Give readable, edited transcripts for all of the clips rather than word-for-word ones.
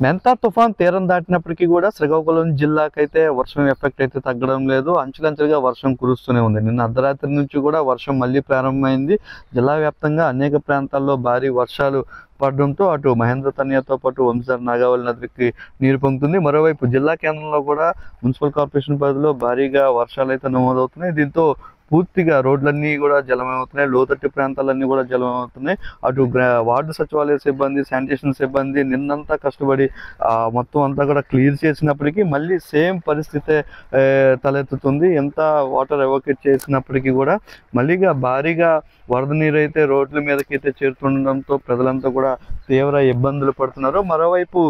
మెంతా తుఫాన్ తీరం దాటినప్పటికీ కూడా శ్రీకాకుళం జిల్లాకైతే వర్షం ఎఫెక్ట్ అయితే తగ్గడం లేదు. అంచులంచులుగా వర్షం కురుస్తూనే ఉంది. నిన్న అర్ధరాత్రి నుంచి కూడా వర్షం మళ్ళీ ప్రారంభమైంది. జిల్లా వ్యాప్తంగా అనేక ప్రాంతాల్లో భారీ వర్షాలు పడడంతో అటు మహేంద్ర తనియాతో పాటు వంశధార నాగావళి నదికి నీరు పొంగుతుంది. మరోవైపు జిల్లా కేంద్రంలో కూడా మున్సిపల్ కార్పొరేషన్ పరిధిలో భారీగా వర్షాలు అయితే నమోదవుతున్నాయి. దీంతో పూర్తిగా రోడ్లన్నీ కూడా జలమయమవుతున్నాయి. లోతట్టు ప్రాంతాలన్నీ కూడా జలమయమవుతున్నాయి. అటు వార్డు సచివాలయ సిబ్బంది, శానిటేషన్ సిబ్బంది నిన్నంతా కష్టపడి మొత్తం అంతా కూడా క్లియర్ చేసినప్పటికీ మళ్ళీ సేమ్ పరిస్థితే తలెత్తుతుంది. ఎంత వాటర్ ఎవోకేట్ చేసినప్పటికీ కూడా మళ్ళీగా భారీగా వరద నీరు అయితే రోడ్ల మీదకి అయితే చేరుతుండడంతో ప్రజలంతా కూడా తీవ్ర ఇబ్బందులు పడుతున్నారు. మరోవైపు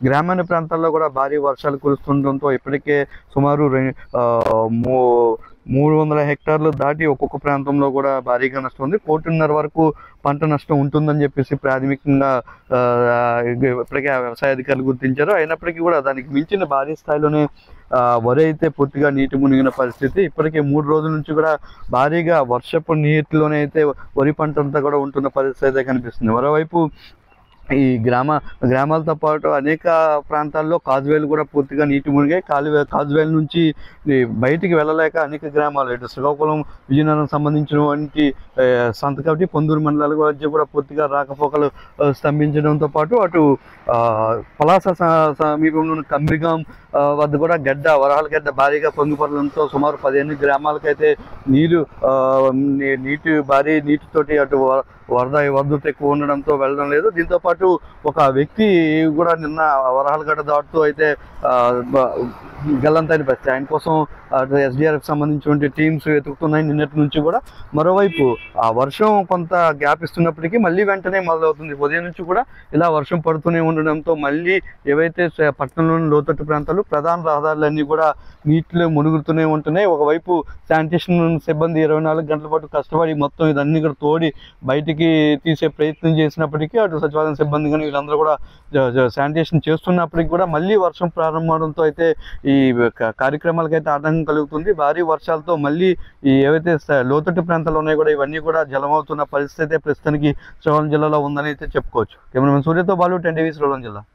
గ్రామీణ ప్రాంతాల్లో కూడా భారీ వర్షాలు కురుస్తుండడంతో ఇప్పటికే సుమారు 300 హెక్టార్లు దాటి ఒక్కొక్క ప్రాంతంలో కూడా భారీగా నష్టం ఉంది. 1.5 కోటి వరకు పంట నష్టం ఉంటుందని చెప్పేసి ప్రాథమికంగా ఇప్పటికే వ్యవసాయ అధికారులు గుర్తించారు. అయినప్పటికీ కూడా దానికి మించిన భారీ స్థాయిలోనే వరి అయితే పూర్తిగా నీటి మునిగిన పరిస్థితి. ఇప్పటికే 3 రోజుల నుంచి కూడా భారీగా వర్షపు నీటిలోనే అయితే వరి పంట అంతా కూడా ఉంటున్న పరిస్థితి అయితే కనిపిస్తుంది. మరోవైపు ఈ గ్రామాలతో పాటు అనేక ప్రాంతాల్లో కాజువేలు కూడా పూర్తిగా నీటి మునిగాయి. కాజువేలు నుంచి బయటికి వెళ్ళలేక అనేక గ్రామాలు ఇటు శ్రీకాకుళం విజయనగరం సంబంధించినటువంటి సంతకటి పొందూరు మండలాల మధ్య కూడా పూర్తిగా రాకపోకలు స్తంభించడంతో పాటు అటు పలాస సమీపంలో కమ్రిగాం వద్ద కూడా వరహాల గడ్డ భారీగా పొంగిపడడంతో సుమారు 15 గ్రామాలకైతే భారీ నీటితోటి అటు వరద ఎక్కువ ఉండడంతో వెళ్ళడం లేదు. దీంతో పాటు ఒక వ్యక్తి కూడా నిన్న వరహాలగడ్డ దాటుతూ అయితే గల్లంతైన పరిస్థితి. ఆయన కోసం ఎస్డిఆర్ఎఫ్ సంబంధించినటువంటి టీమ్స్ వెతుకుతున్నాయి నిన్నటి నుంచి కూడా. మరోవైపు ఆ వర్షం కొంత గ్యాప్ ఇస్తున్నప్పటికీ మళ్ళీ వెంటనే మొదలవుతుంది. ఉదయం నుంచి కూడా ఇలా వర్షం పడుతూనే ఉండడంతో మళ్ళీ ఏవైతే పట్టణంలోని లోతట్టు ప్రాంతాలు ప్రధాన రహదారులన్నీ కూడా నీటిలో మునుగుతూనే ఉంటున్నాయి. ఒకవైపు శానిటేషన్ సిబ్బంది 24 గంటల పాటు కష్టపడి మొత్తం ఇదన్నీ కూడా తోడి బయటికి తీసే ప్రయత్నం చేసినప్పటికీ అటు సచివాలయం సిబ్బంది కానీ వీళ్ళందరూ కూడా శానిటేషన్ చేస్తున్నప్పటికీ కూడా మళ్ళీ వర్షం ప్రారంభమవడంతో అయితే ఈ కార్యక్రమాలకైతే ఆటంకం కలుగుతుంది. భారీ వర్షాలతో మళ్ళీ ఈ ఏవైతే లోతట్టు ప్రాంతాలు ఉన్నాయో కూడా ఇవన్నీ కూడా జలమవుతున్న పరిస్థితి అయితే ప్రస్తుతానికి శ్రీకాకుళం జిల్లాలో ఉందని అయితే చెప్పుకోవచ్చు. కెమెరామెన్ సూర్యతో బాలు, 10 టీవీ, శ్రీకాకుళం జిల్లా.